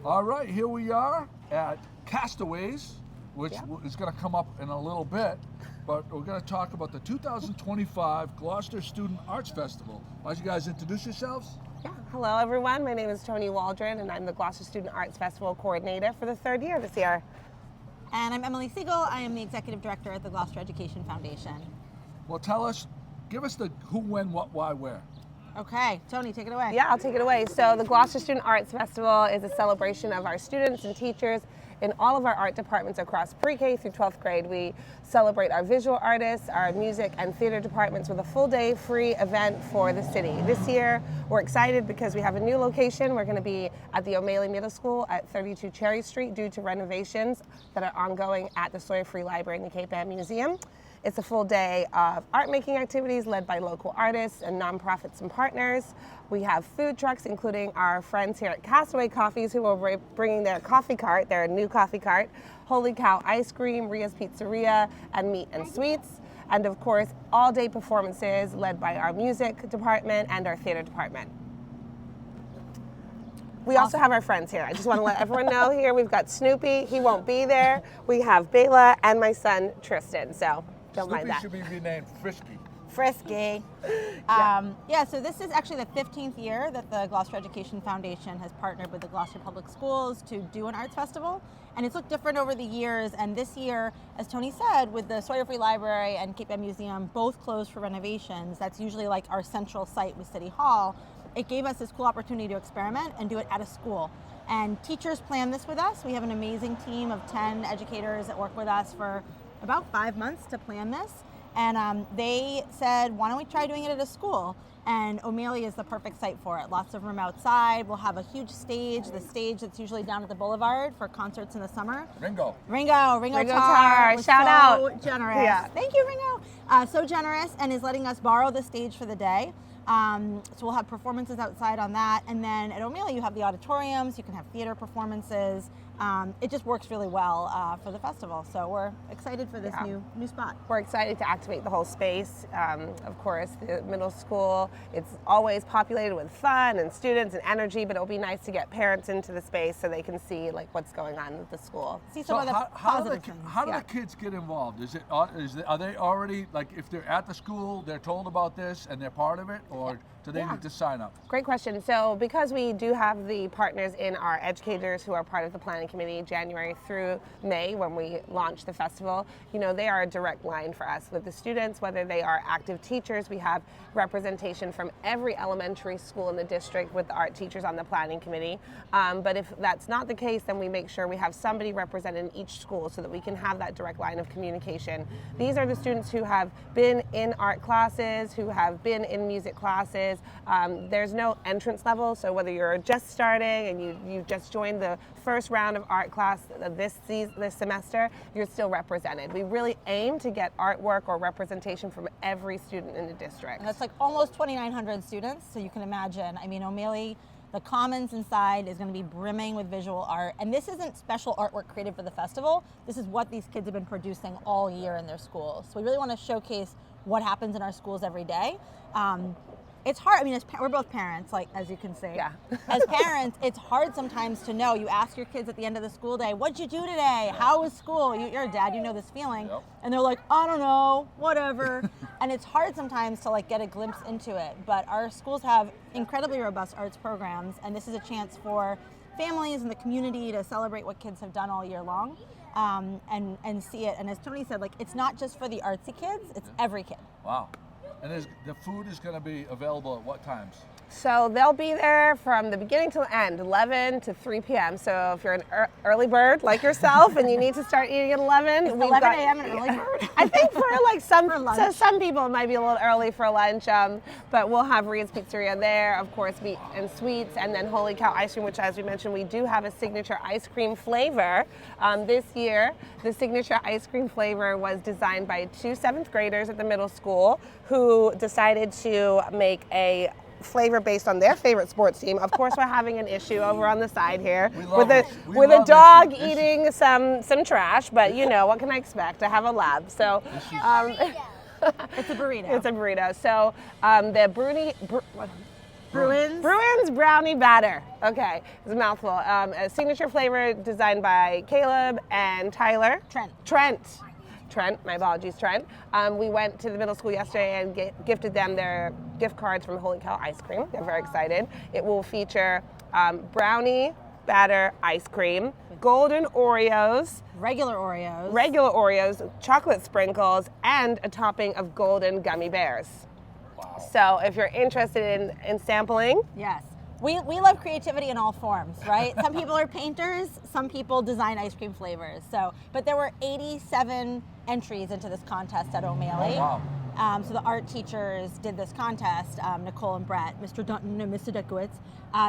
All right, here we are at Castaways, which is going to come up in a little bit, but we're going to talk about the 2025 Gloucester Student Arts Festival. Why don't you guys introduce yourselves? Yeah. Hello, everyone. My name is Tony Waldron, and I'm the Gloucester Student Arts Festival Coordinator for the third year this year. And I'm Emily Siegel. I am the Executive Director at the Gloucester Education Foundation. Well, give us the who, when, what, why, where. Okay, Tony, take it away. Yeah, I'll take it away. So the Gloucester Student Arts Festival is a celebration of our students and teachers in all of our art departments across pre-K through 12th grade. We celebrate our visual artists, our music and theater departments with a full day free event for the city. This year, we're excited because we have a new location. We're going to be at the O'Malley Middle School at 32 Cherry Street due to renovations that are ongoing at the Sawyer Free Library and the Cape Ann Museum. It's a full day of art making activities led by local artists and nonprofits and partners. We have food trucks, including our friends here at Castaway Coffees, who will be bringing their coffee cart, their new coffee cart, Holy Cow Ice Cream, Ria's Pizzeria, and Meat and Sweets. And of course, all day performances led by our music department and our theater department. We also have our friends here. I just want to let everyone know here, we've got Snoopy, he won't be there. We have Bela and my son, Tristan, so don't mind that. Snoopy should be renamed Frisky. Frisky. So this is actually the 15th year that the Gloucester Education Foundation has partnered with the Gloucester Public Schools to do an arts festival. And it's looked different over the years. And this year, as Tony said, with the Sawyer Free Library and Cape Ann Museum both closed for renovations, that's usually like our central site with City Hall. It gave us this cool opportunity to experiment and do it at a school. And teachers plan this with us. We have an amazing team of 10 educators that work with us for about 5 months to plan this. And they said, why don't we try doing it at a school? And O'Malley is the perfect site for it. Lots of room outside. We'll have a huge stage, the stage that's usually down at the Boulevard for concerts in the summer. Ringo Tar. Was Shout so out. Generous. Yeah. Thank you, Ringo. So generous and is letting us borrow the stage for the day. So we'll have performances outside on that. And then at O'Malley, you have the auditoriums. You can have theater performances. It just works really well for the festival. So we're excited for this new spot. We're excited to activate the whole space. Of course, the middle school, it's always populated with fun and students and energy, but it'll be nice to get parents into the space so they can see like what's going on with the school. See some of the positive things. How do the kids get involved? Are they already, like if they're at the school, they're told about this and they're part of it, or do they need to sign up? Great question. So because we do have the partners in our educators who are part of the planning committee January through May when we launch the festival, they are a direct line for us with the students, whether they are active teachers. We have representation from every elementary school in the district with the art teachers on the planning committee. But if that's not the case, then we make sure we have somebody represented in each school so that we can have that direct line of communication. These are the students who have been in art classes, who have been in music classes. There's no entrance level, so whether you're just starting and you just joined the first round of art class this semester, you're still represented. We really aim to get artwork or representation from every student in the district. And that's like almost 2,900 students, so you can imagine. I mean, O'Malley, the commons inside is going to be brimming with visual art. And this isn't special artwork created for the festival. This is what these kids have been producing all year in their schools. So we really want to showcase what happens in our schools every day. It's hard. I mean, we're both parents, like as you can see. Yeah. As parents, it's hard sometimes to know. You ask your kids at the end of the school day, "What'd you do today? How was school?" You're a dad, you know this feeling, Yep. and they're like, "I don't know, whatever." And it's hard sometimes to like get a glimpse into it. But our schools have incredibly robust arts programs, and this is a chance for families and the community to celebrate what kids have done all year long, and see it. And as Tony said, like it's not just for the artsy kids; it's every kid. Wow. And the food is going to be available at what times? So they'll be there from the beginning to the end, 11 to 3 p.m. So if you're an early bird like yourself and you need to start eating at 11, Is 11 a.m. an early bird? I think for like some lunch. some people it might be a little early for lunch, but we'll have Ria's Pizzeria there, of course, Meat and Sweets, and then Holy Cow Ice Cream, which, as we mentioned, we do have a signature ice cream flavor. This year, the signature ice cream flavor was designed by 2 7th graders at the middle school who decided to make a flavor based on their favorite sports team. Of course, we're having an issue over on the side here with a dog eating some trash, but what can I expect? I have a lab, so It's a burrito. It's a burrito. So the Bruins brownie batter. Okay, it's a mouthful. A signature flavor designed by Caleb and Tyler. Trent, my apologies, Trent. We went to the middle school yesterday and gifted them their gift cards from Holy Cow Ice Cream. They're very excited. It will feature brownie batter ice cream, golden Oreos, regular Oreos, chocolate sprinkles, and a topping of golden gummy bears. Wow. So if you're interested in sampling, yes. We love creativity in all forms, right? Some people are painters, some people design ice cream flavors. But there were 87 entries into this contest at O'Malley. Oh, wow. So the art teachers did this contest, Nicole and Brett, Mr. Dunton and Mr. Dekowitz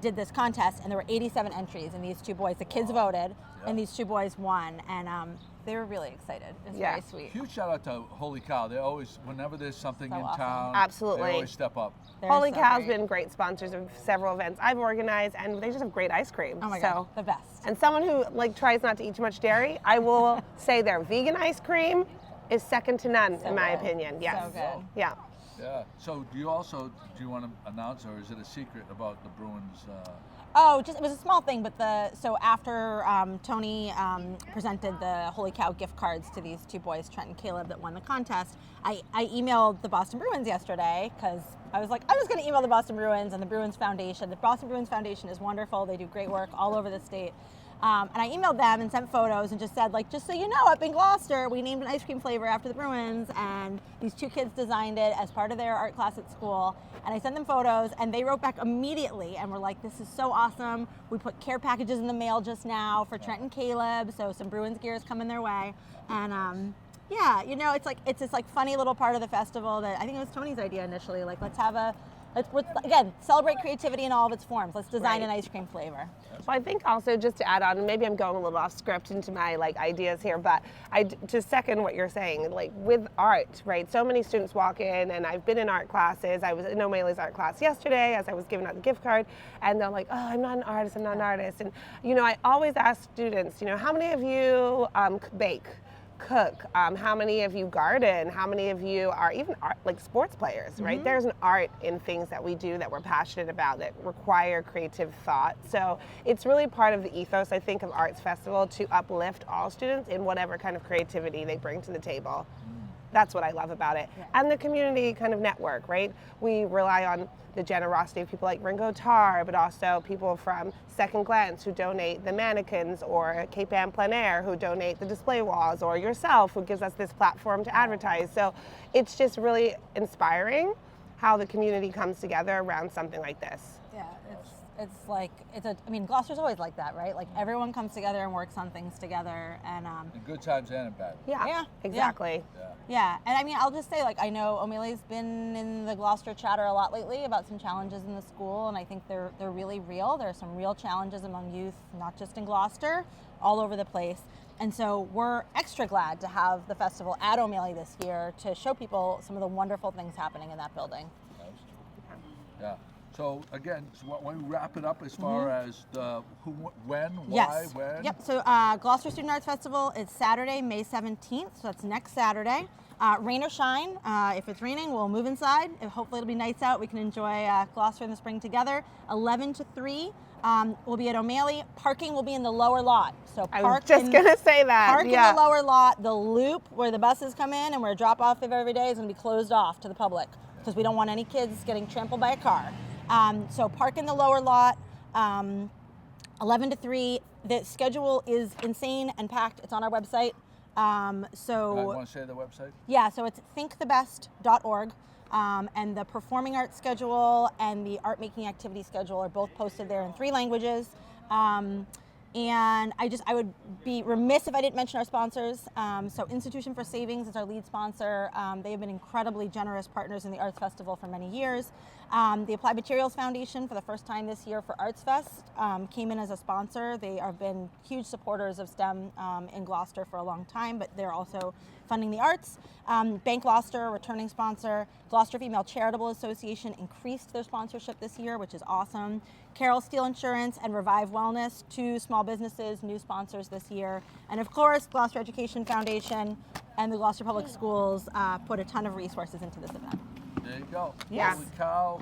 did this contest, and there were 87 entries, and these two boys, the kids voted, and these two boys won, and they were really excited. It was very sweet. Huge shout out to Holy Cow. They always, whenever there's something in town, absolutely, they always step up. Holy Cow's been great sponsors of several events I've organized, and they just have great ice cream. Oh my God, the best. And someone who tries not to eat too much dairy, I will say their vegan ice cream is second to none in my opinion. Yes. So good. Yeah. Yeah. So do you want to announce, or is it a secret about the Bruins? It was a small thing, but after Tony presented the Holy Cow gift cards to these two boys, Trent and Caleb, that won the contest, I emailed the Boston Bruins yesterday because I was like, I'm just going to email the Boston Bruins and the Bruins Foundation. The Boston Bruins Foundation is wonderful. They do great work all over the state. And I emailed them and sent photos and just said, just so you know, up in Gloucester, we named an ice cream flavor after the Bruins, and these two kids designed it as part of their art class at school. And I sent them photos, and they wrote back immediately and were like, this is so awesome. We put care packages in the mail just now for Trent and Caleb, so some Bruins gear is coming their way. And it's this funny little part of the festival that I think it was Tony's idea initially. Let's celebrate creativity in all of its forms. Let's design an ice cream flavor. Well, I think also, just to add on, maybe I'm going a little off script into my ideas here, but to second what you're saying, with art, right? So many students walk in, and I've been in art classes. I was in O'Malley's art class yesterday as I was giving out the gift card, and they're like, oh, I'm not an artist. And I always ask students, how many of you bake? Cook, how many of you garden, how many of you are even art, sports players, right? Mm-hmm. There's an art in things that we do that we're passionate about that require creative thought. So it's really part of the ethos, I think, of Arts Festival to uplift all students in whatever kind of creativity they bring to the table. That's what I love about it. Yeah. And the community kind of network, right? We rely on the generosity of people like Ringo Tarr, but also people from Second Glance who donate the mannequins, or Cape Ann Plein Air who donate the display walls, or yourself who gives us this platform to advertise. So it's just really inspiring how the community comes together around something like this. Yeah, Gloucester's always like that, right? Everyone comes together and works on things together, and in good times and in bad. Yeah, exactly. Yeah, and I'll just say, I know O'Malley's been in the Gloucester chatter a lot lately about some challenges in the school, and I think they're really real. There are some real challenges among youth, not just in Gloucester, all over the place. And so we're extra glad to have the festival at O'Malley this year to show people some of the wonderful things happening in that building. Yeah. So again, when we wrap it up as far as the who, when, why, yes. when? Yep. So Gloucester Student Arts Festival is Saturday, May 17th. So that's next Saturday. Rain or shine. If it's raining, we'll move inside. Hopefully it'll be nice out. We can enjoy Gloucester in the spring together. 11 to 3. We'll be at O'Malley. Parking will be in the lower lot. So I was just going to say that. Park in the lower lot. The loop where the buses come in and where drop off of every day is going to be closed off to the public because we don't want any kids getting trampled by a car. So park in the lower lot, 11 to 3. The schedule is insane and packed. It's on our website. So I want to say the website? Yeah, so it's thinkthebest.org. And the performing arts schedule and the art making activity schedule are both posted there in 3 languages. And I would be remiss if I didn't mention our sponsors. So Institution for Savings is our lead sponsor. They have been incredibly generous partners in the Arts Festival for many years. The Applied Materials Foundation, for the first time this year for Arts Fest, came in as a sponsor. They have been huge supporters of STEM in Gloucester for a long time, but they're also funding the arts. Bank Gloucester, returning sponsor. Gloucester Female Charitable Association increased their sponsorship this year, which is awesome. Carroll Steel Insurance and Revive Wellness, 2 small businesses, new sponsors this year. And of course, Gloucester Education Foundation and the Gloucester Public Schools put a ton of resources into this event. There you go. Yes. Holy cow.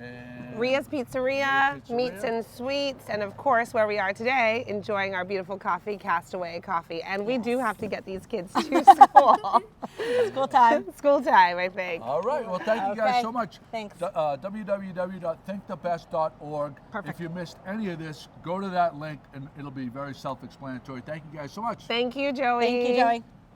And Ria's Pizzeria, Ria's Meats Pizzeria. and Sweets, and of course where we are today, enjoying our beautiful coffee, Castaway Coffee. And we do have to get these kids to school. School time. School time, I think. All right. Well, thank you guys Okay. so much. Thanks. www.thinkthebest.org. Perfect. If you missed any of this, go to that link and it'll be very self-explanatory. Thank you guys so much. Thank you, Joey. Thank you, Joey.